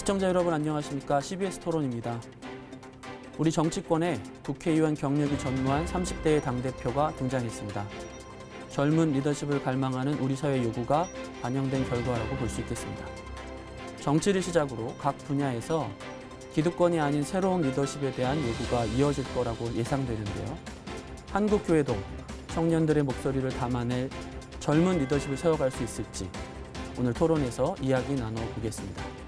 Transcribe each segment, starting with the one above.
시청자 여러분 안녕하십니까? CBS 토론입니다. 우리 정치권에 국회의원 경력이 전무한 30대의 당대표가 등장했습니다. 젊은 리더십을 갈망하는 우리 사회 요구가 반영된 결과라고 볼 수 있겠습니다. 정치를 시작으로 각 분야에서 기득권이 아닌 새로운 리더십에 대한 요구가 이어질 거라고 예상되는데요. 한국교회도 청년들의 목소리를 담아낼 젊은 리더십을 세워갈 수 있을지 오늘 토론에서 이야기 나눠보겠습니다.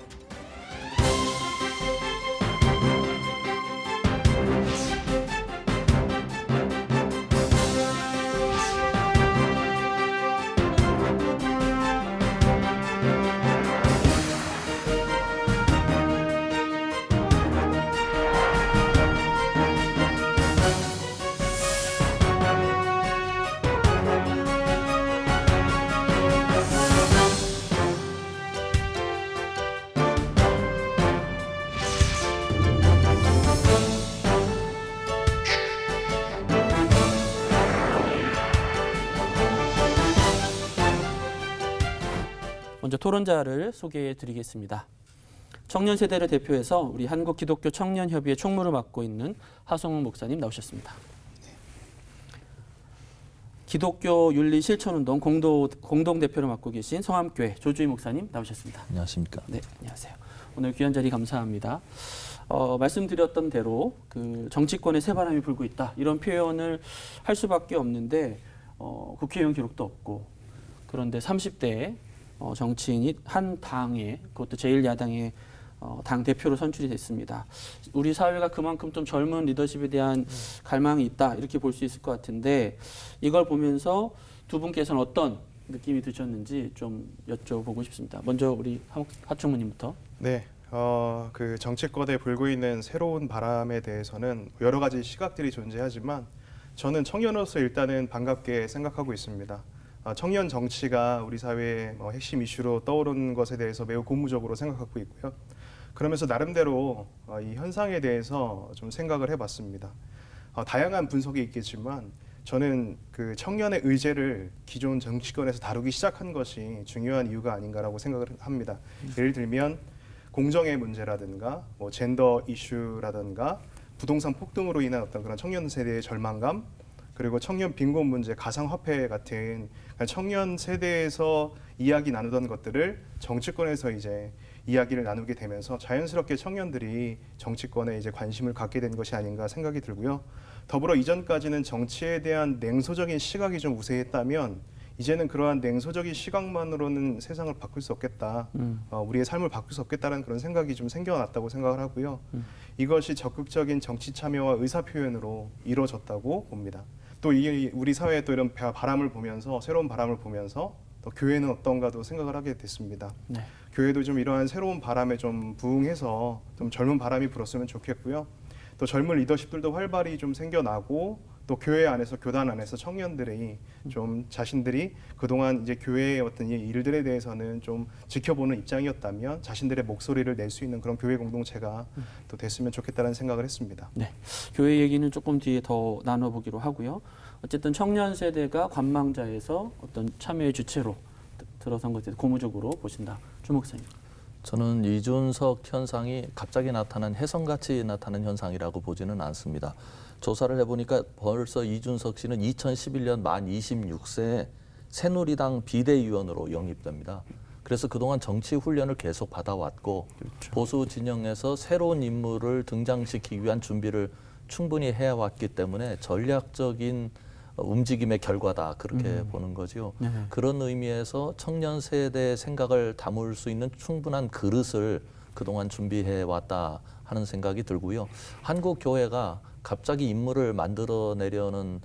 먼저 토론자를 소개해 드리겠습니다. 청년 세대를 대표해서 우리 한국기독교 청년협의회 총무를 맡고 있는 하성욱 목사님 나오셨습니다. 기독교 윤리 실천운동 공동대표를 맡고 계신 성함교회 조주희 목사님 나오셨습니다. 안녕하십니까. 네, 안녕하세요. 오늘 귀한 자리 감사합니다. 말씀드렸던 대로 그 정치권에 새바람이 불고 있다 이런 표현을 할 수밖에 없는데 국회의원 기록도 없고 그런데 30대에 정치인이 한 당에 그것도 제1야당의 당 대표로 선출이 됐습니다. 우리 사회가 그만큼 좀 젊은 리더십에 대한 갈망이 있다 이렇게 볼 수 있을 것 같은데 이걸 보면서 두 분께서는 어떤 느낌이 드셨는지 좀 여쭤보고 싶습니다. 먼저 우리 하총무님부터. 네, 그 정치권에 불고 있는 새로운 바람에 대해서는 여러 가지 시각들이 존재하지만 저는 청년으로서 일단은 반갑게 생각하고 있습니다. 청년 정치가 우리 사회의 핵심 이슈로 떠오른 것에 대해서 매우 고무적으로 생각하고 있고요. 그러면서 나름대로 이 현상에 대해서 좀 생각을 해봤습니다. 다양한 분석이 있겠지만 저는 그 청년의 의제를 기존 정치권에서 다루기 시작한 것이 중요한 이유가 아닌가라고 생각을 합니다. 예를 들면 공정의 문제라든가 젠더 이슈라든가 부동산 폭등으로 인한 어떤 그런 청년 세대의 절망감, 그리고 청년 빈곤 문제, 가상화폐 같은 청년 세대에서 이야기 나누던 것들을 정치권에서 이제 이야기를 나누게 되면서 자연스럽게 청년들이 정치권에 이제 관심을 갖게 된 것이 아닌가 생각이 들고요. 더불어 이전까지는 정치에 대한 냉소적인 시각이 좀 우세했다면 이제는 그러한 냉소적인 시각만으로는 세상을 바꿀 수 없겠다. 우리의 삶을 바꿀 수 없겠다는 그런 생각이 좀 생겨났다고 생각을 하고요. 이것이 적극적인 정치 참여와 의사 표현으로 이루어졌다고 봅니다. 또 이 우리 사회에 또 이런 바람을 보면서 새로운 바람을 보면서 또 교회는 어떤가도 생각을 하게 됐습니다. 네. 교회도 좀 이러한 새로운 바람에 좀 부응해서 좀 젊은 바람이 불었으면 좋겠고요. 또 젊은 리더십들도 활발히 좀 생겨나고 또 교회 안에서 교단 안에서 청년들이 좀 자신들이 그동안 이제 교회의 어떤 일들에 대해서는 좀 지켜보는 입장이었다면 자신들의 목소리를 낼 수 있는 그런 교회 공동체가 또 됐으면 좋겠다는 생각을 했습니다. 네, 교회 얘기는 조금 뒤에 더 나눠보기로 하고요. 어쨌든 청년 세대가 관망자에서 어떤 참여의 주체로 들어선 것에 대해서 고무적으로 보신다. 주 목사님. 저는 이준석 현상이 갑자기 나타난 혜성같이 나타난 현상이라고 보지는 않습니다. 조사를 해보니까 벌써 이준석 씨는 2011년 만 26세에 새누리당 비대위원으로 영입됩니다. 그래서 그동안 정치 훈련을 계속 받아왔고 그렇죠. 보수 진영에서 새로운 인물을 등장시키기 위한 준비를 충분히 해왔기 때문에 전략적인 움직임의 결과다 그렇게 보는 거죠. 그런 의미에서 청년 세대의 생각을 담을 수 있는 충분한 그릇을 그동안 준비해왔다 하는 생각이 들고요. 한국 교회가 갑자기 인물을 만들어내려는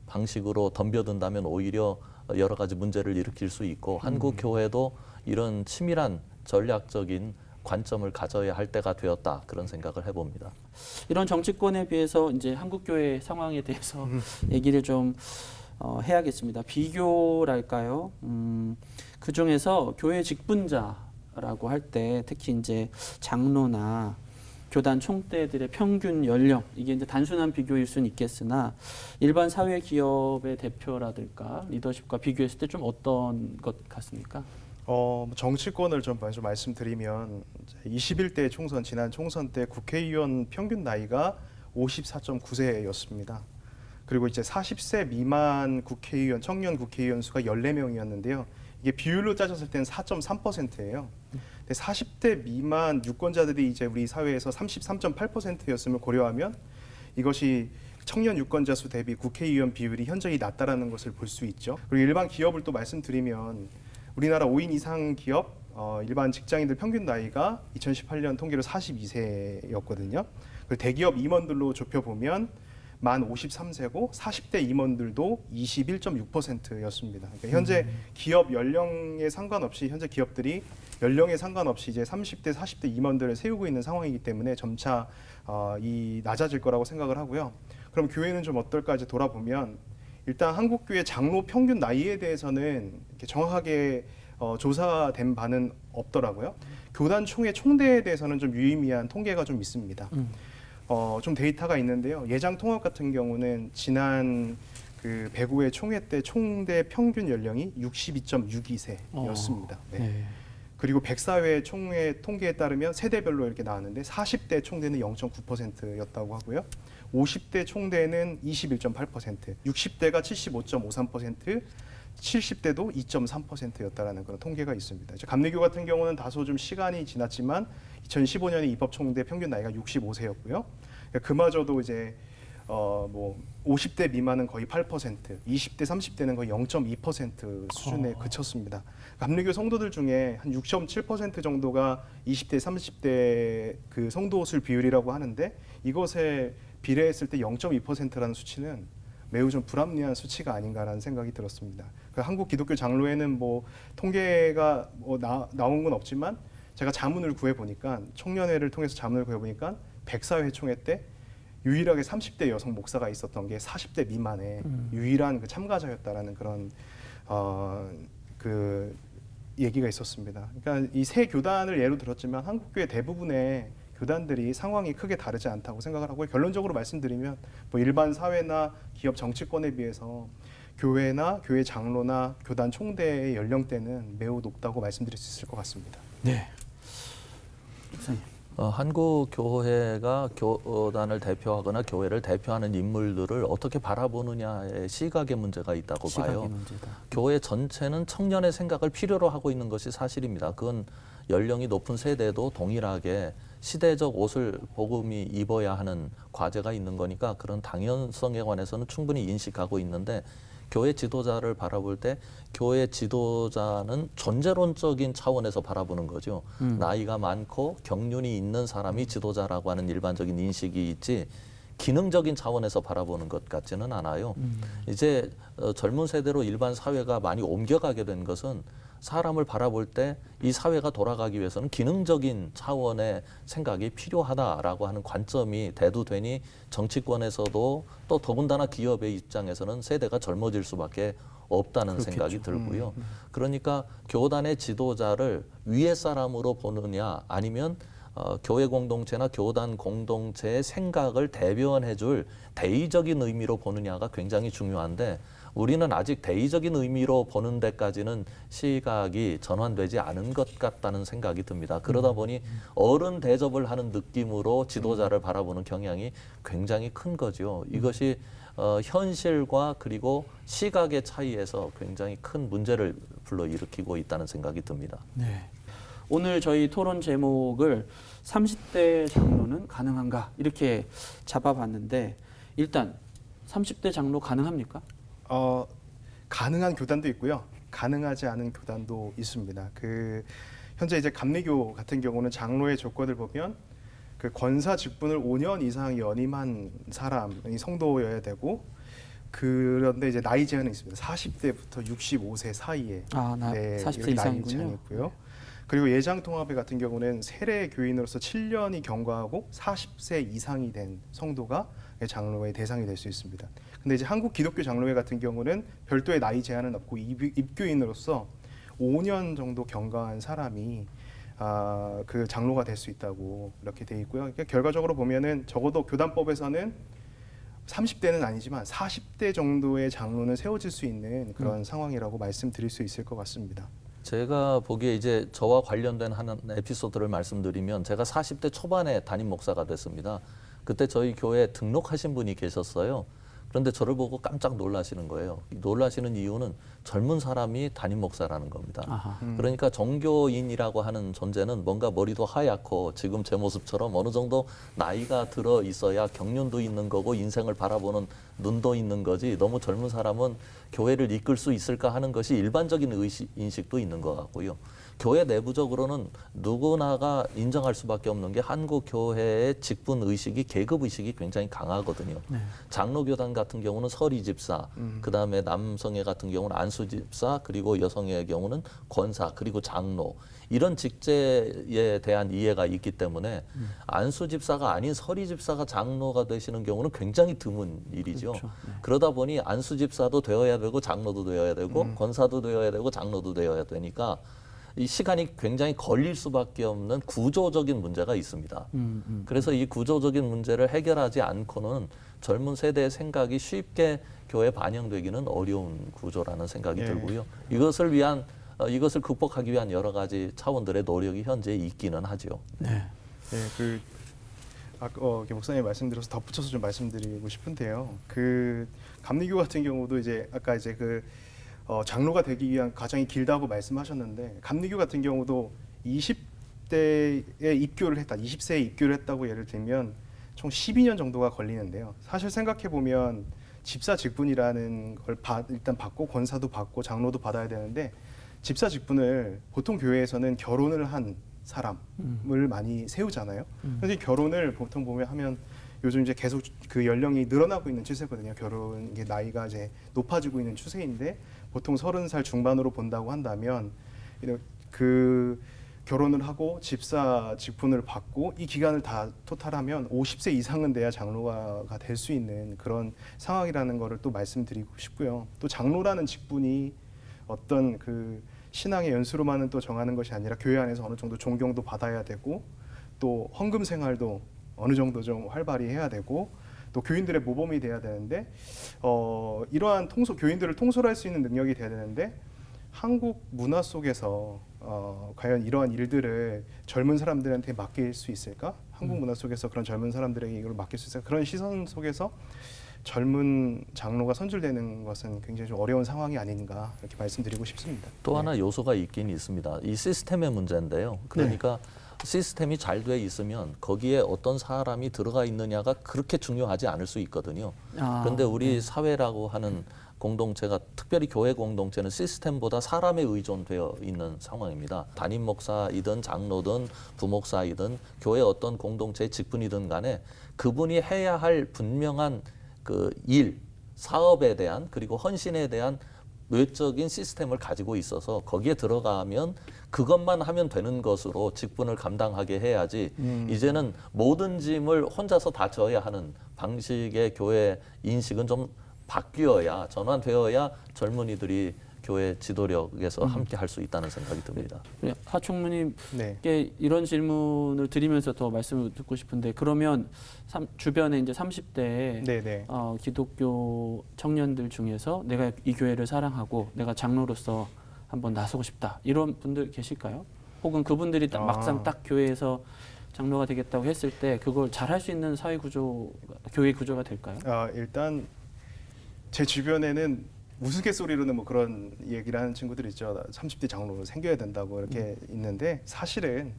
방식으로 덤벼든다면 오히려 여러 가지 문제를 일으킬 수 있고 한국 교회도 이런 치밀한 전략적인 관점을 가져야 할 때가 되었다 그런 생각을 해봅니다. 이런 정치권에 비해서 이제 한국 교회 상황에 대해서 얘기를 좀 해야겠습니다. 비교랄까요? 그 중에서 교회 직분자라고 할 때 특히 이제 장로나 교단 총대들의 평균 연령 이게 이제 단순한 비교일 수는 있겠으나 일반 사회 기업의 대표라든가 리더십과 비교했을 때 좀 어떤 것 같습니까? 정치권을 좀 먼저 말씀드리면 21대 총선 지난 총선 때 국회의원 평균 나이가 54.9세였습니다. 그리고 이제 40세 미만 국회의원 청년 국회의원 수가 14명이었는데요. 이게 비율로 따졌을 때는 4.3%예요. 근데 40대 미만 유권자들이 이제 우리 사회에서 33.8%였음을 고려하면 이것이 청년 유권자 수 대비 국회의원 비율이 현저히 낮다라는 것을 볼 수 있죠. 그리고 일반 기업을 또 말씀드리면 우리나라 5인 이상 기업 일반 직장인들 평균 나이가 2018년 통계로 42세였거든요. 그리고 대기업 임원들로 좁혀보면 만 53세고 40대 임원들도 21.6%였습니다. 그러니까 현재 기업 연령에 상관없이 현재 기업들이 연령에 상관없이 이제 30대, 40대 임원들을 세우고 있는 상황이기 때문에 점차 이 낮아질 거라고 생각을 하고요. 그럼 교회는 좀 어떨까 이제 돌아보면 일단 한국교회 장로 평균 나이에 대해서는 이렇게 정확하게 조사된 바는 없더라고요. 교단 총회 총대에 대해서는 좀 유의미한 통계가 좀 있습니다. 좀 데이터가 있는데요. 예장 통합 같은 경우는 지난 그 배구회 총회 때 총대 평균 연령이 62.62세였습니다. 네. 그리고 백사회 총회 통계에 따르면 세대별로 이렇게 나왔는데 40대 총대는 0.9%였다고 하고요. 50대 총대는 21.8%, 60대가 75.53%, 70대도 2.3%였다라는 그런 통계가 있습니다. 이제 감리교 같은 경우는 다소 좀 시간이 지났지만 2015년에 입법 총대 평균 나이가 65세였고요. 그마저도 이제 뭐 50대 미만은 거의 8%, 20대, 30대는 거의 0.2% 수준에 그쳤습니다. 감리교 성도들 중에 한 6.7% 정도가 20대, 30대 그 성도 수 비율이라고 하는데 이것에 비례했을 때 0.2%라는 수치는 매우 좀 불합리한 수치가 아닌가라는 생각이 들었습니다. 그 한국 기독교 장로회는 뭐 통계가 뭐 나온 건 없지만 제가 자문을 구해 보니까 청년회를 통해서 자문을 구해 보니까 백사회 총회 때 유일하게 30대 여성 목사가 있었던 게 40대 미만의 유일한 그 참가자였다라는 그런 그 얘기가 있었습니다. 그러니까 이 세 교단을 예로 들었지만 한국교회 대부분의 교단들이 상황이 크게 다르지 않다고 생각을 하고 결론적으로 말씀드리면 뭐 일반 사회나 기업 정치권에 비해서 교회나 교회 장로나 교단 총대의 연령대는 매우 높다고 말씀드릴 수 있을 것 같습니다. 네. 한국 교회가 교단을 대표하거나 교회를 대표하는 인물들을 어떻게 바라보느냐의 시각의 문제가 있다고 시각의 봐요. 문제다. 교회 전체는 청년의 생각을 필요로 하고 있는 것이 사실입니다. 그건 연령이 높은 세대도 동일하게 시대적 옷을 복음이 입어야 하는 과제가 있는 거니까 그런 당연성에 관해서는 충분히 인식하고 있는데 교회 지도자를 바라볼 때 교회 지도자는 존재론적인 차원에서 바라보는 거죠. 나이가 많고 경륜이 있는 사람이 지도자라고 하는 일반적인 인식이 있지 기능적인 차원에서 바라보는 것 같지는 않아요. 이제 젊은 세대로 일반 사회가 많이 옮겨가게 된 것은 사람을 바라볼 때 이 사회가 돌아가기 위해서는 기능적인 차원의 생각이 필요하다라고 하는 관점이 대두되니 정치권에서도 또 더군다나 기업의 입장에서는 세대가 젊어질 수밖에 없다는 그렇겠죠. 생각이 들고요. 그러니까 교단의 지도자를 위의 사람으로 보느냐 아니면 교회 공동체나 교단 공동체의 생각을 대변해줄 대의적인 의미로 보느냐가 굉장히 중요한데 우리는 아직 대의적인 의미로 보는 데까지는 시각이 전환되지 않은 것 같다는 생각이 듭니다. 그러다 보니 어른 대접을 하는 느낌으로 지도자를 바라보는 경향이 굉장히 큰 거죠. 이것이 현실과 그리고 시각의 차이에서 굉장히 큰 문제를 불러일으키고 있다는 생각이 듭니다. 네. 오늘 저희 토론 제목을 30대 장로는 가능한가 이렇게 잡아봤는데 일단 30대 장로 가능합니까? 가능한 교단도 있고요. 가능하지 않은 교단도 있습니다. 그 현재 이제 감리교 같은 경우는 장로의 조건을 보면 그 권사 직분을 5년 이상 연임한 사람이 성도여야 되고 그런데 이제 나이 제한이 있습니다. 40대부터 65세 사이에 40세 이렇게 나이 제한이 이상이군요. 있고요. 그리고 예장통합회 같은 경우는 세례 교인으로서 7년이 경과하고 40세 이상이 된 성도가 장로의 대상이 될 수 있습니다. 근데 이제 한국 기독교 장로회 같은 경우는 별도의 나이 제한은 없고 입교인으로서 5년 정도 경과한 사람이 그 장로가 될 수 있다고 이렇게 돼 있고요. 그러니까 결과적으로 보면은 적어도 교단법에서는 30대는 아니지만 40대 정도의 장로는 세워질 수 있는 그런 상황이라고 말씀드릴 수 있을 것 같습니다. 제가 보기에 이제 저와 관련된 하는 에피소드를 말씀드리면 제가 40대 초반에 담임 목사가 됐습니다. 그때 저희 교회에 등록하신 분이 계셨어요. 그런데 저를 보고 깜짝 놀라시는 거예요. 놀라시는 이유는 젊은 사람이 담임 목사라는 겁니다. 아하. 그러니까 종교인이라고 하는 존재는 뭔가 머리도 하얗고 지금 제 모습처럼 어느 정도 나이가 들어 있어야 경륜도 있는 거고 인생을 바라보는 눈도 있는 거지, 너무 젊은 사람은 교회를 이끌 수 있을까 하는 것이 일반적인 인식도 있는 것 같고요. 교회 내부적으로는 누구나가 인정할 수밖에 없는 게 한국 교회의 직분 의식이, 계급 의식이 굉장히 강하거든요. 네. 장로교단 같은 경우는 서리 집사, 그다음에 남성회 같은 경우는 안수 집사, 그리고 여성회의 경우는 권사, 그리고 장로, 이런 직제에 대한 이해가 있기 때문에 안수 집사가 아닌 서리 집사가 장로가 되시는 경우는 굉장히 드문 일이죠. 그렇죠. 네. 그러다 보니 안수 집사도 되어야 되고 장로도 되어야 되고 권사도 되어야 되고 장로도 되어야 되니까 이 시간이 굉장히 걸릴 수밖에 없는 구조적인 문제가 있습니다. 그래서 이 구조적인 문제를 해결하지 않고는 젊은 세대의 생각이 쉽게 교회에 반영되기는 어려운 구조라는 생각이 예. 들고요. 이것을 극복하기 위한 여러 가지 차원들의 노력이 현재 있기는 하죠. 네. 네, 이렇게 목사님 말씀드려서 덧붙여서 좀 말씀드리고 싶은데요. 감리교 같은 경우도 이제 아까 이제 장로가 되기 위한 과정이 길다고 말씀하셨는데, 감리교 같은 경우도 20대에 입교를 했다, 20세에 입교를 했다고 예를 들면 총 12년 정도가 걸리는데요. 사실 생각해 보면 집사 직분이라는 걸 일단 받고 권사도 받고 장로도 받아야 되는데, 집사 직분을 보통 교회에서는 결혼을 한 사람을 많이 세우잖아요. 그래서 이 결혼을 보통 하면 요즘 이제 계속 그 연령이 늘어나고 있는 추세거든요. 결혼 나이가 이제 높아지고 있는 추세인데, 보통 30살 중반으로 본다고 한다면 그 결혼을 하고 집사 직분을 받고 이 기간을 다 토탈하면 50세 이상은 돼야 장로가 될 수 있는 그런 상황이라는 거를 또 말씀드리고 싶고요. 또 장로라는 직분이 어떤 신앙의 연수로만은 또 정하는 것이 아니라 교회 안에서 어느 정도 존경도 받아야 되고, 또 헌금 생활도 어느 정도 좀 활발히 해야 되고, 또 교인들의 모범이 돼야 되는데, 이러한 교인들을 통솔할 수 있는 능력이 돼야 되는데, 한국 문화 속에서 과연 이러한 일들을 젊은 사람들한테 맡길 수 있을까? 한국 문화 속에서 그런 젊은 사람들에게 이걸 맡길 수 있을까? 그런 시선 속에서 젊은 장로가 선출되는 것은 굉장히 좀 어려운 상황이 아닌가, 이렇게 말씀드리고 싶습니다. 또 하나 요소가 있긴 있습니다. 이 시스템의 문제인데요. 그러니까 시스템이 잘 돼 있으면 거기에 어떤 사람이 들어가 있느냐가 그렇게 중요하지 않을 수 있거든요. 그런데 우리 사회라고 하는 공동체가, 특별히 교회 공동체는 시스템보다 사람에 의존되어 있는 상황입니다. 담임 목사이든 장로든 부목사이든 교회 어떤 공동체의 직분이든 간에 그분이 해야 할 분명한 사업에 대한, 그리고 헌신에 대한 외적인 시스템을 가지고 있어서 거기에 들어가면 그것만 하면 되는 것으로 직분을 감당하게 해야지, 이제는 모든 짐을 혼자서 다 져야 하는 방식의 교회 인식은 좀 바뀌어야, 전환되어야 젊은이들이 교회 지도력에서 함께 할 수 있다는 생각이 듭니다. 하 총무님께 이런 질문을 드리면서 더 말씀을 듣고 싶은데, 그러면 주변에 이제 30대 기독교 청년들 중에서 내가 이 교회를 사랑하고 내가 장로로서 한번 나서고 싶다, 이런 분들 계실까요? 혹은 그분들이 막상 딱 교회에서 장로가 되겠다고 했을 때 그걸 잘할 수 있는 교회 구조가 될까요? 일단 제 주변에는 우스갯소리로는 그런 얘기를 하는 친구들 있죠. 30대 장로로 생겨야 된다고 이렇게 있는데, 사실은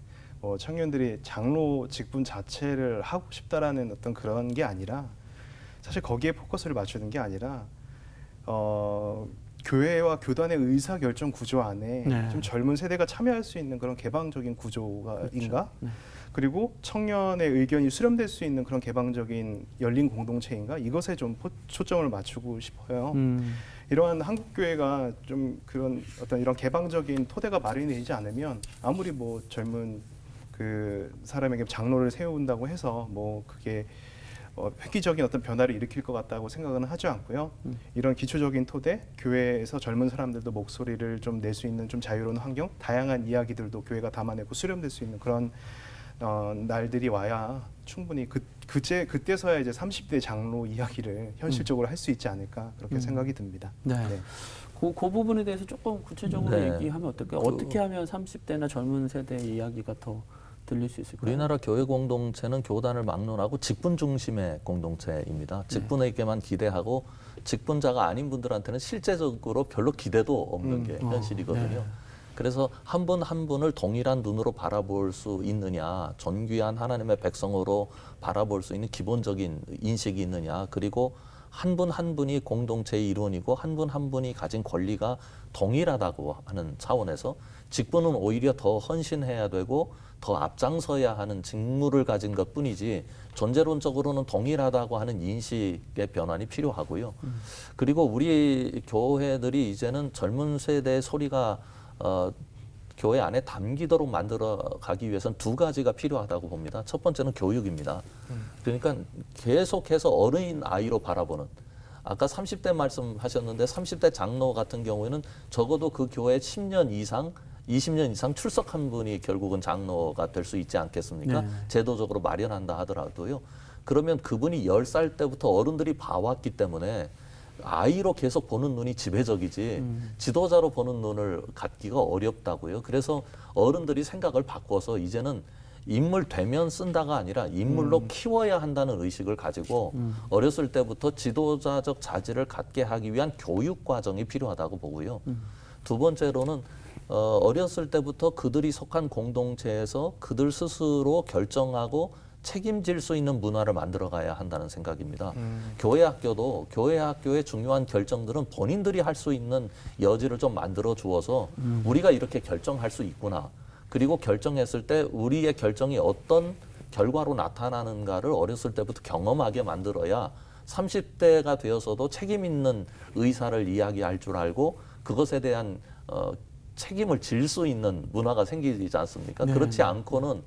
청년들이 장로 직분 자체를 하고 싶다라는 어떤 그런 게 아니라, 사실 거기에 포커스를 맞추는 게 아니라 교회와 교단의 의사결정 구조 안에 좀 젊은 세대가 참여할 수 있는 그런 개방적인 구조인가? 그렇죠. 그리고 청년의 의견이 수렴될 수 있는 그런 개방적인 열린 공동체인가? 이것에 좀 초점을 맞추고 싶어요. 이러한 한국 교회가 좀 그런 이런 개방적인 토대가 마련이 되지 않으면, 아무리 젊은 사람에게 장로를 세운다고 해서 그게 획기적인 어떤 변화를 일으킬 것 같다고 생각은 하지 않고요. 이런 기초적인 토대, 교회에서 젊은 사람들도 목소리를 좀 낼 수 있는 좀 자유로운 환경, 다양한 이야기들도 교회가 담아내고 수렴될 수 있는 그런 날들이 와야 충분히 그때서야 이제 30대 장로 이야기를 현실적으로 할 수 있지 않을까 그렇게 생각이 듭니다. 네. 네. 그 부분에 대해서 조금 구체적으로 네. 얘기하면 어떨까요? 어떻게 하면 30대나 젊은 세대의 이야기가 더 들릴 수 있을까요? 우리나라 교회 공동체는 교단을 막론하고 직분 중심의 공동체입니다. 직분에게만 기대하고 직분자가 아닌 분들한테는 실제적으로 별로 기대도 없는 게 현실이거든요. 네. 그래서 한 분 한 분을 동일한 눈으로 바라볼 수 있느냐, 존귀한 하나님의 백성으로 바라볼 수 있는 기본적인 인식이 있느냐, 그리고 한 분 한 분이 공동체의 일원이고 한 분 한 분이 가진 권리가 동일하다고 하는 차원에서 직분은 오히려 더 헌신해야 되고 더 앞장서야 하는 직무를 가진 것뿐이지 존재론적으로는 동일하다고 하는 인식의 변환이 필요하고요. 그리고 우리 교회들이 이제는 젊은 세대의 소리가 교회 안에 담기도록 만들어 가기 위해서는 두 가지가 필요하다고 봅니다. 첫 번째는 교육입니다. 그러니까 계속해서 어린 아이로 바라보는, 아까 30대 말씀하셨는데 30대 장로 같은 경우에는 적어도 그 교회에 10년 이상 20년 이상 출석한 분이 결국은 장로가 될 수 있지 않겠습니까? 네. 제도적으로 마련한다 하더라도요. 그러면 그분이 10살 때부터 어른들이 봐왔기 때문에 아이로 계속 보는 눈이 지배적이지 지도자로 보는 눈을 갖기가 어렵다고요. 그래서 어른들이 생각을 바꿔서 이제는 인물 되면 쓴다가 아니라 인물로 키워야 한다는 의식을 가지고 어렸을 때부터 지도자적 자질을 갖게 하기 위한 교육 과정이 필요하다고 보고요. 두 번째로는 어렸을 때부터 그들이 속한 공동체에서 그들 스스로 결정하고 책임질 수 있는 문화를 만들어가야 한다는 생각입니다. 교회 학교의 중요한 결정들은 본인들이 할 수 있는 여지를 좀 만들어 주어서 우리가 이렇게 결정할 수 있구나. 그리고 결정했을 때 우리의 결정이 어떤 결과로 나타나는가를 어렸을 때부터 경험하게 만들어야 30대가 되어서도 책임 있는 의사를 이야기할 줄 알고 그것에 대한 책임을 질 수 있는 문화가 생기지 않습니까? 네. 그렇지 않고는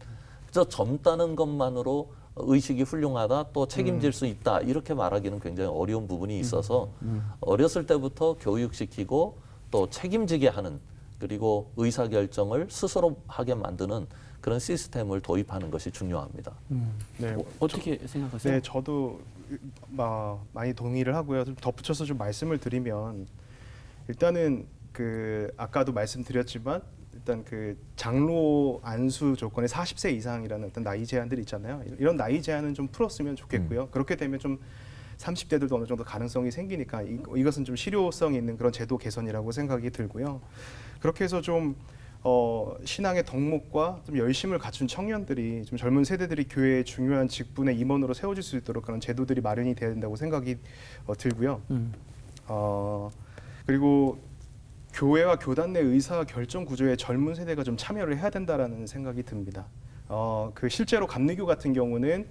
저 젊다는 것만으로 의식이 훌륭하다, 또 책임질 수 있다 이렇게 말하기는 굉장히 어려운 부분이 있어서 어렸을 때부터 교육시키고 또 책임지게 하는, 그리고 의사결정을 스스로 하게 만드는 그런 시스템을 도입하는 것이 중요합니다. 네. 어떻게 생각하세요? 네, 저도 많이 동의를 하고요. 좀 덧붙여서 좀 말씀을 드리면 일단은 그 아까도 말씀드렸지만 일단 그 장로 안수 조건에 40세 이상이라는 어떤 나이 제한들이 있잖아요. 이런 나이 제한은 좀 풀었으면 좋겠고요. 그렇게 되면 좀 30대들도 어느 정도 가능성이 생기니까 이것은 좀 실효성 있는 그런 제도 개선이라고 생각이 들고요. 그렇게 해서 좀 신앙의 덕목과 좀 열심을 갖춘 청년들이, 좀 젊은 세대들이 교회의 중요한 직분의 임원으로 세워질 수 있도록 그런 제도들이 마련이 돼야 된다고 생각이 들고요. 그리고 교회와 교단 내 의사 결정 구조에 젊은 세대가 좀 참여를 해야 된다라는 생각이 듭니다. 그 실제로 감리교 같은 경우는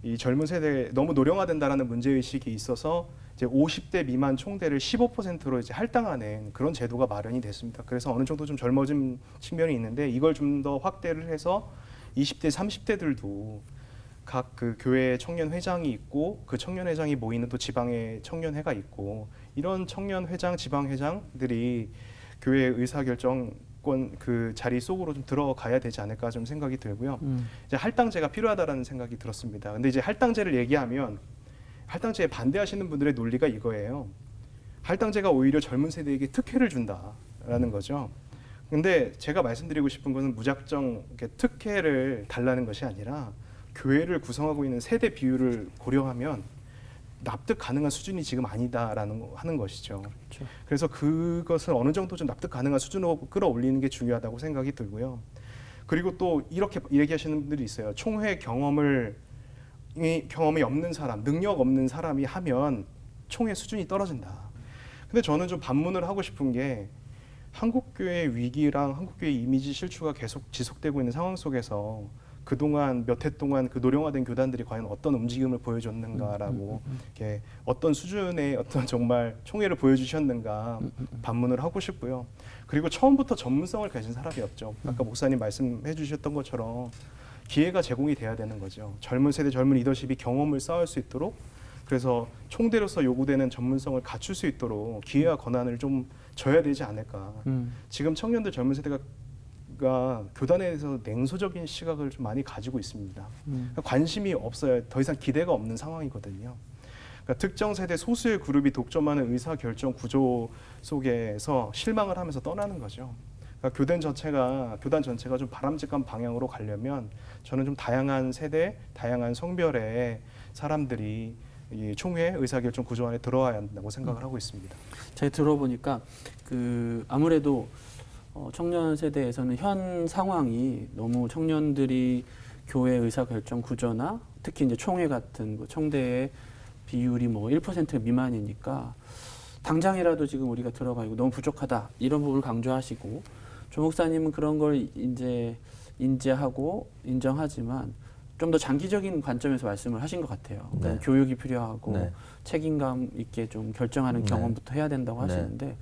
이 젊은 세대에 너무 노령화된다라는 문제 의식이 있어서 이제 50대 미만 총대를 15%로 이제 할당하는 그런 제도가 마련이 됐습니다. 그래서 어느 정도 좀 젊어진 측면이 있는데 이걸 좀 더 확대를 해서 20대, 30대들도 각 그 교회 청년 회장이 있고 그 청년 회장이 모이는 또 지방의 청년회가 있고 이런 청년 회장, 지방 회장들이 교회 의사결정권 그 자리 속으로 좀 들어가야 되지 않을까 좀 생각이 들고요. 이제 할당제가 필요하다라는 생각이 들었습니다. 근데 이제 할당제를 얘기하면 할당제에 반대하시는 분들의 논리가 이거예요. 할당제가 오히려 젊은 세대에게 특혜를 준다라는 거죠. 근데 제가 말씀드리고 싶은 것은 무작정 이렇게 특혜를 달라는 것이 아니라 교회를 구성하고 있는 세대 비율을 고려하면 납득 가능한 수준이 지금 아니다라는 하는 것이죠. 그렇죠. 그래서 그것을 어느 정도 좀 납득 가능한 수준으로 끌어올리는 게 중요하다고 생각이 들고요. 그리고 또 이렇게 얘기하시는 분들이 있어요. 총회 경험이 없는 사람, 능력 없는 사람이 하면 총회 수준이 떨어진다. 근데 저는 좀 반문을 하고 싶은 게 한국교회의 위기랑 한국교회의 이미지 실추가 계속 지속되고 있는 상황 속에서 그동안 몇 해 동안 그 노령화된 교단들이 과연 어떤 움직임을 보여줬는가라고 이렇게 어떤 수준의 어떤 정말 총회를 보여주셨는가 반문을 하고 싶고요. 그리고 처음부터 전문성을 가진 사람이 없죠. 아까 목사님 말씀해 주셨던 것처럼 기회가 제공이 돼야 되는 거죠. 젊은 세대, 젊은 리더십이 경험을 쌓을 수 있도록, 그래서 총대로서 요구되는 전문성을 갖출 수 있도록 기회와 권한을 좀 줘야 되지 않을까. 지금 청년들, 젊은 세대가 교회가 교단에 대해서 냉소적인 시각을 좀 많이 가지고 있습니다. 그러니까 관심이 없어요. 더 이상 기대가 없는 상황이거든요. 그러니까 특정 세대 소수의 그룹이 독점하는 의사결정 구조 속에서 실망을 하면서 떠나는 거죠. 그러니까 교단 전체가 좀 바람직한 방향으로 가려면 저는 좀 다양한 세대, 다양한 성별의 사람들이 이 총회 의사결정 구조 안에 들어와야 한다고 생각을 하고 있습니다. 제가 들어보니까 아무래도 청년 세대에서는 현 상황이 너무 청년들이 교회 의사결정 구조나 특히 이제 총회 같은 청대의 비율이 뭐 1% 미만이니까 당장이라도 지금 우리가 들어가 있고 너무 부족하다 이런 부분을 강조하시고 조 목사님은 그런 걸 이제 인지하고 인정하지만 좀 더 장기적인 관점에서 말씀을 하신 것 같아요. 네. 교육이 필요하고 네. 책임감 있게 좀 결정하는 네. 경험부터 해야 된다고 하시는데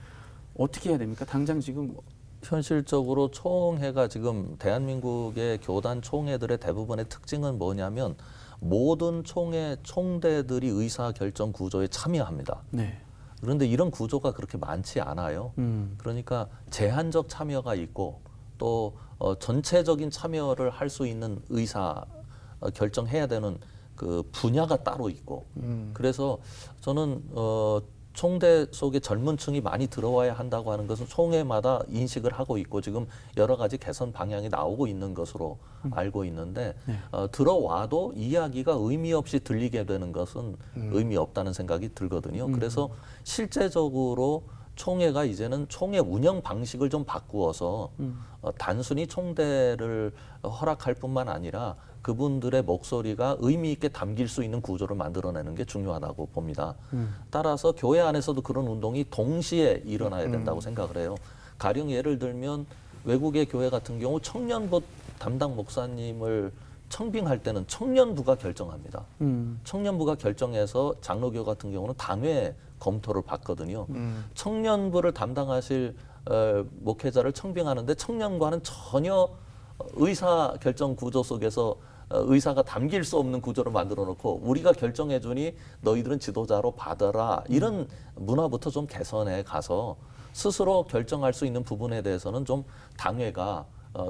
어떻게 해야 됩니까? 당장 지금 현실적으로 총회가 지금 대한민국의 교단 총회들의 대부분의 특징은 뭐냐면 모든 총대들이 의사결정 구조에 참여합니다. 네. 그런데 이런 구조가 그렇게 많지 않아요. 그러니까 제한적 참여가 있고 또 전체적인 참여를 할 수 있는 결정해야 되는 그 분야가 따로 있고 그래서 저는 총대 속에 젊은 층이 많이 들어와야 한다고 하는 것은 총회마다 인식을 하고 있고 지금 여러 가지 개선 방향이 나오고 있는 것으로 알고 있는데 네. 들어와도 이야기가 의미 없이 들리게 되는 것은 의미 없다는 생각이 들거든요. 그래서 실제적으로 총회가 이제는 총회 운영 방식을 좀 바꾸어서 단순히 총대를 허락할 뿐만 아니라 그분들의 목소리가 의미 있게 담길 수 있는 구조를 만들어내는 게 중요하다고 봅니다. 따라서 교회 안에서도 그런 운동이 동시에 일어나야 된다고 생각을 해요. 가령 예를 들면 외국의 교회 같은 경우 청년부 담당 목사님을 청빙할 때는 청년부가 결정합니다. 청년부가 결정해서 장로교 같은 경우는 당회 검토를 받거든요. 청년부를 담당하실 목회자를 청빙하는데 청년과는 전혀 의사 결정 구조 속에서 의사가 담길 수 없는 구조를 만들어 놓고 우리가 결정해 주니 너희들은 지도자로 받아라. 이런 문화부터 좀 개선해 가서 스스로 결정할 수 있는 부분에 대해서는 좀 당회가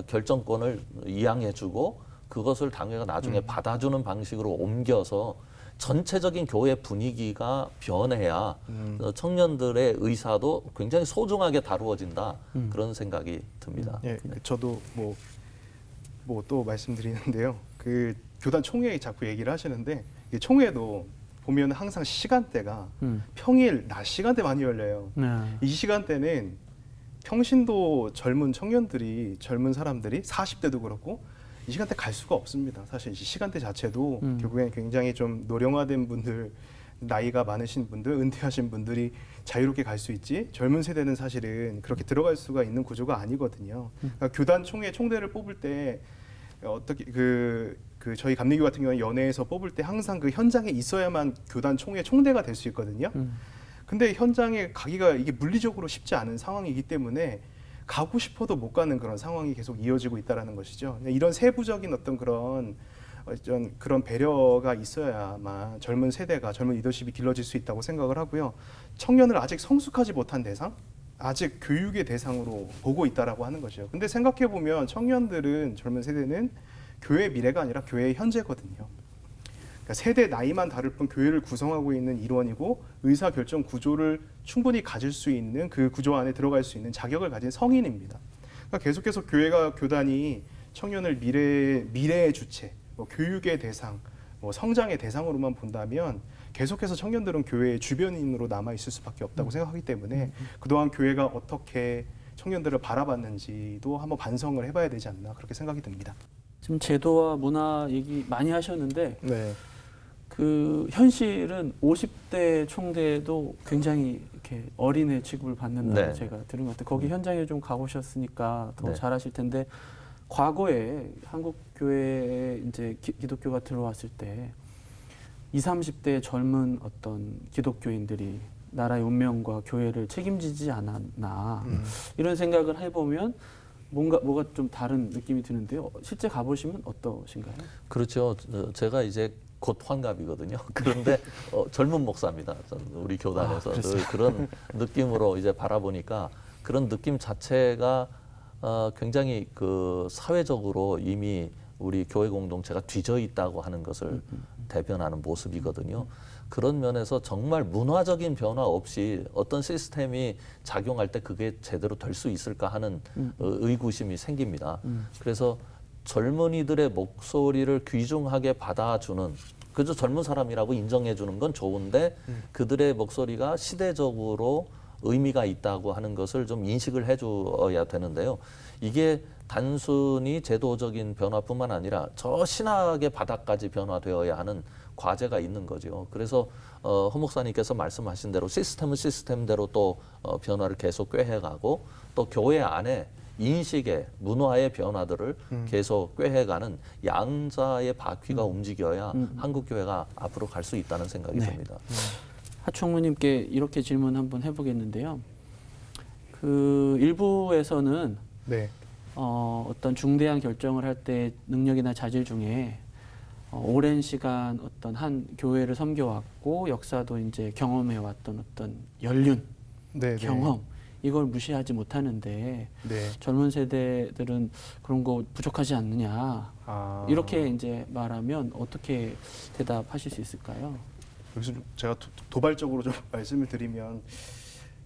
결정권을 이양해 주고 그것을 당회가 나중에 받아주는 방식으로 옮겨서 전체적인 교회 분위기가 변해야 청년들의 의사도 굉장히 소중하게 다루어진다. 그런 생각이 듭니다. 예, 저도 뭐 또 말씀드리는데요. 그 교단 총회에 자꾸 얘기를 하시는데 이 총회도 보면 항상 시간대가 평일 낮 시간대 많이 열려요. 네. 이 시간대는 평신도 젊은 사람들이 40대도 그렇고 이 시간대 갈 수가 없습니다. 사실 이 시간대 자체도 결국엔 굉장히 좀 노령화된 분들, 나이가 많으신 분들, 은퇴하신 분들이 자유롭게 갈 수 있지 젊은 세대는 사실은 그렇게 들어갈 수가 있는 구조가 아니거든요. 그러니까 교단 총대를 뽑을 때 어떻게 저희 감리교 같은 경우는 연회에서 뽑을 때 항상 그 현장에 있어야만 교단 총대가 될 수 있거든요. 근데 현장에 가기가 이게 물리적으로 쉽지 않은 상황이기 때문에 가고 싶어도 못 가는 그런 상황이 계속 이어지고 있다라는 것이죠. 이런 세부적인 어떤 그런 배려가 있어야만 젊은 리더십이 길러질 수 있다고 생각을 하고요. 청년을 아직 성숙하지 못한 대상, 아직 교육의 대상으로 보고 있다라고 하는 것이죠. 근데 생각해 보면 젊은 세대는 교회의 미래가 아니라 교회의 현재거든요. 그러니까 세대 나이만 다를 뿐 교회를 구성하고 있는 일원이고 의사결정 구조를 충분히 가질 수 있는 그 구조 안에 들어갈 수 있는 자격을 가진 성인입니다. 그러니까 계속해서 교단이 청년을 미래의 주체, 교육의 대상, 성장의 대상으로만 본다면 계속해서 청년들은 교회의 주변인으로 남아 있을 수밖에 없다고 생각하기 때문에 그동안 교회가 어떻게 청년들을 바라봤는지도 한번 반성을 해봐야 되지 않나 그렇게 생각이 듭니다. 지금 제도와 문화 얘기 많이 하셨는데 네. 그 현실은 50대 총대도 굉장히 이렇게 어린애 취급을 받는다고 네. 제가 들은 것 같아요. 거기 현장에 좀 가보셨으니까 더 네. 잘하실 텐데 과거에 한국 교회에 이제 기독교가 들어왔을 때 20, 30대 젊은 어떤 기독교인들이 나라의 운명과 교회를 책임지지 않았나 이런 생각을 해보면 뭐가 좀 다른 느낌이 드는데요. 실제 가보시면 어떠신가요? 그렇죠. 제가 이제 곧 환갑이거든요. 그런데 젊은 목사입니다. 우리 교단에서 늘 그런 느낌으로 이제 바라보니까 그런 느낌 자체가 굉장히 그 사회적으로 이미 우리 교회 공동체가 뒤져 있다고 하는 것을 대변하는 모습이거든요. 그런 면에서 정말 문화적인 변화 없이 어떤 시스템이 작용할 때 그게 제대로 될 수 있을까 하는 의구심이 생깁니다. 그래서 젊은이들의 목소리를 귀중하게 받아주는, 그저 젊은 사람이라고 인정해 주는 건 좋은데 그들의 목소리가 시대적으로 의미가 있다고 하는 것을 좀 인식을 해줘야 되는데요. 이게 단순히 제도적인 변화뿐만 아니라 저 신학의 바닥까지 변화되어야 하는 과제가 있는 거죠. 그래서 허 목사님께서 말씀하신 대로 시스템은 시스템대로 또 변화를 계속 꾀해가고 또 교회 안에 인식의 문화의 변화들을 계속 꾀해가는 양자의 바퀴가 움직여야 한국 교회가 앞으로 갈 수 있다는 생각이 듭니다. 하총무님께 이렇게 질문 한번 해보겠는데요. 그 일부에서는 네. 어떤 중대한 결정을 할 때 능력이나 자질 중에 오랜 시간 어떤 한 교회를 섬겨왔고 역사도 이제 경험해왔던 어떤 연륜, 네, 경험 이걸 무시하지 못하는데 네. 젊은 세대들은 그런 거 부족하지 않느냐 이렇게 이제 말하면 어떻게 대답하실 수 있을까요? 여기서 제가 도발적으로 좀 말씀을 드리면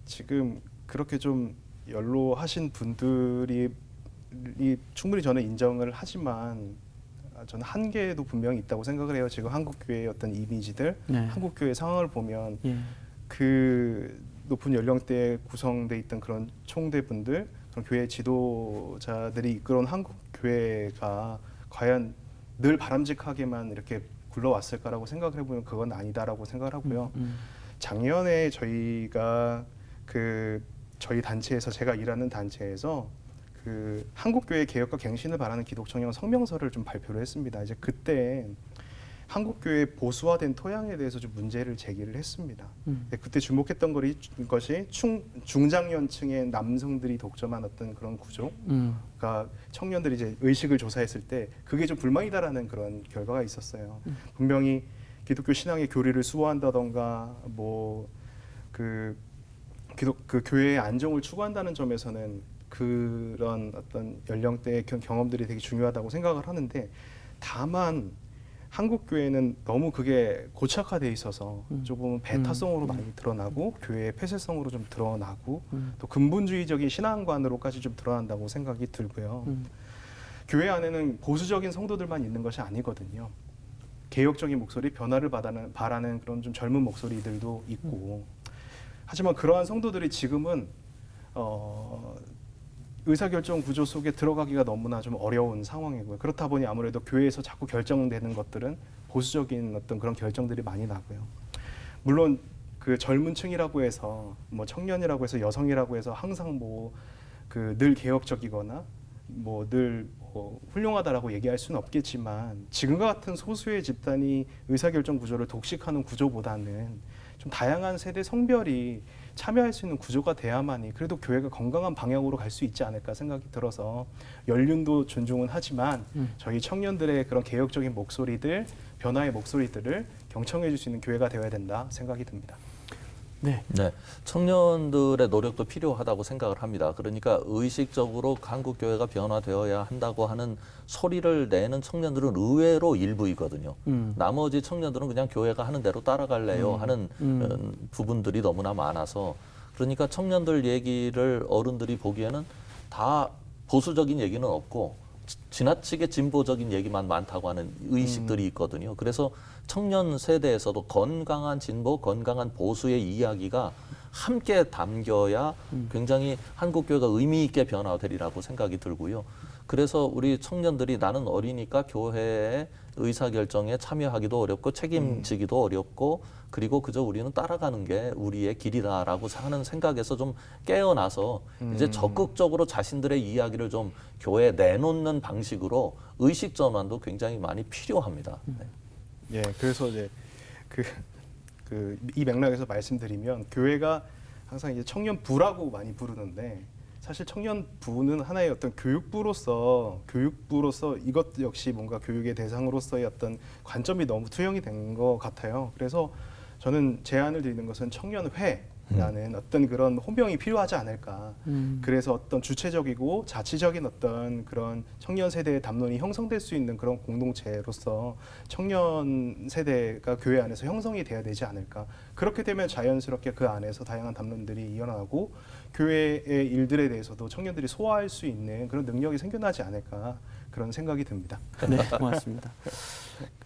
지금 그렇게 좀 연로하신 분들이 충분히 저는 인정을 하지만 저는 한계도 분명히 있다고 생각을 해요. 지금 한국 교회의 어떤 이미지들, 한국 교회 상황을 보면 그 높은 연령대에 구성돼 있던 그런 총대분들, 그런 교회 지도자들이 이끌어온 한국 교회가 과연 늘 바람직하게만 이렇게 굴러왔을까라고 생각을 해보면 그건 아니다라고 생각을 하고요. 작년에 저희가 저희 단체에서 제가 일하는 단체에서 그 한국교회 개혁과 갱신을 바라는 기독청년 성명서를 좀 발표를 했습니다. 이제 그때 한국교회 보수화된 토양에 대해서 좀 문제를 제기를 했습니다. 그때 주목했던 것이 중장년층의 남성들이 독점한 어떤 그런 구조가 청년들이 이제 의식을 조사했을 때 그게 좀 불만이다라는 그런 결과가 있었어요. 분명히 기독교 신앙의 교리를 수호한다던가 그 교회의 안정을 추구한다는 점에서는 그런 어떤 연령대의 경험들이 되게 중요하다고 생각을 하는데 다만 한국 교회는 너무 그게 고착화돼 있어서 조금 배타성으로 많이 드러나고 교회의 폐쇄성으로 좀 드러나고 또 근본주의적인 신앙관으로까지 좀 드러난다고 생각이 들고요. 교회 안에는 보수적인 성도들만 있는 것이 아니거든요. 개혁적인 목소리, 변화를 바라는 그런 좀 젊은 목소리들도 있고 하지만 그러한 성도들이 지금은 의사결정 구조 속에 들어가기가 너무나 좀 어려운 상황이고요. 그렇다 보니 아무래도 교회에서 자꾸 결정되는 것들은 보수적인 어떤 그런 결정들이 많이 나고요. 물론 그 젊은 층이라고 해서 청년이라고 해서 여성이라고 해서 항상 늘 개혁적이거나 늘 훌륭하다라고 얘기할 수는 없겠지만 지금과 같은 소수의 집단이 의사결정 구조를 독식하는 구조보다는 좀 다양한 세대 성별이 참여할 수 있는 구조가 돼야만이 그래도 교회가 건강한 방향으로 갈 수 있지 않을까 생각이 들어서 연륜도 존중은 하지만 저희 청년들의 그런 개혁적인 목소리들, 변화의 목소리들을 경청해 줄 수 있는 교회가 되어야 된다 생각이 듭니다. 네. 청년들의 노력도 필요하다고 생각을 합니다. 그러니까 의식적으로 한국 교회가 변화되어야 한다고 하는 소리를 내는 청년들은 의외로 일부이거든요. 나머지 청년들은 그냥 교회가 하는 대로 따라갈래요 하는 부분들이 너무나 많아서 그러니까 청년들 얘기를 어른들이 보기에는 다 보수적인 얘기는 없고 지나치게 진보적인 얘기만 많다고 하는 의식들이 있거든요. 그래서 청년 세대에서도 건강한 진보, 건강한 보수의 이야기가 함께 담겨야 굉장히 한국교회가 의미 있게 변화되리라고 생각이 들고요. 그래서 우리 청년들이 나는 어리니까 교회의 의사결정에 참여하기도 어렵고 책임지기도 어렵고 그리고 그저 우리는 따라가는 게 우리의 길이다라고 하는 생각에서 좀 깨어나서 이제 적극적으로 자신들의 이야기를 좀 교회에 내놓는 방식으로 의식 전환도 굉장히 많이 필요합니다. 예, 그래서 이제 이 맥락에서 말씀드리면 교회가 항상 이제 청년부라고 많이 부르는데 사실 청년부는 하나의 어떤 교육부로서 이것 역시 뭔가 교육의 대상으로서의 어떤 관점이 너무 투영이 된 것 같아요. 그래서 저는 제안을 드리는 것은 청년회 라는 어떤 그런 호명이 필요하지 않을까. 그래서 어떤 주체적이고 자치적인 어떤 그런 청년 세대의 담론이 형성될 수 있는 그런 공동체로서 청년 세대가 교회 안에서 형성이 돼야 되지 않을까. 그렇게 되면 자연스럽게 그 안에서 다양한 담론들이 이어나고 교회의 일들에 대해서도 청년들이 소화할 수 있는 그런 능력이 생겨나지 않을까. 그런 생각이 듭니다. 네, 고맙습니다.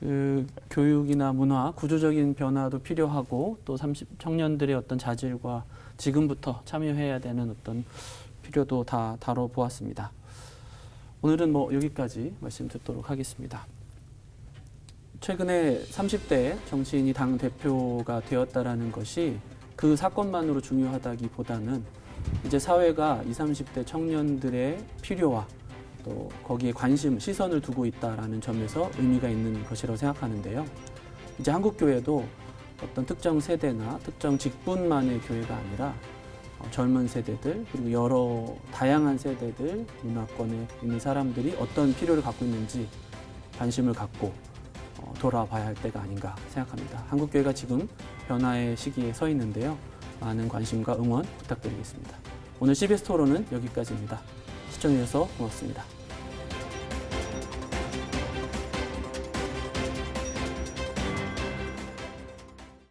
그 교육이나 문화, 구조적인 변화도 필요하고 또 청년들의 어떤 자질과 지금부터 참여해야 되는 어떤 필요도 다 다뤄보았습니다. 오늘은 뭐 여기까지 말씀 듣도록 하겠습니다. 최근에 30대 정치인이 당 대표가 되었다라는 것이 그 사건만으로 중요하다기보다는 이제 사회가 20, 30대 청년들의 필요와 또 거기에 관심, 시선을 두고 있다라는 점에서 의미가 있는 것이라고 생각하는데요. 이제 한국 교회도 어떤 특정 세대나 특정 직분만의 교회가 아니라 젊은 세대들 그리고 여러 다양한 세대들 문화권에 있는 사람들이 어떤 필요를 갖고 있는지 관심을 갖고 돌아봐야 할 때가 아닌가 생각합니다. 한국 교회가 지금 변화의 시기에 서 있는데요. 많은 관심과 응원 부탁드리겠습니다. 오늘 CBS 토론은 여기까지입니다. 시청해주셔서 고맙습니다.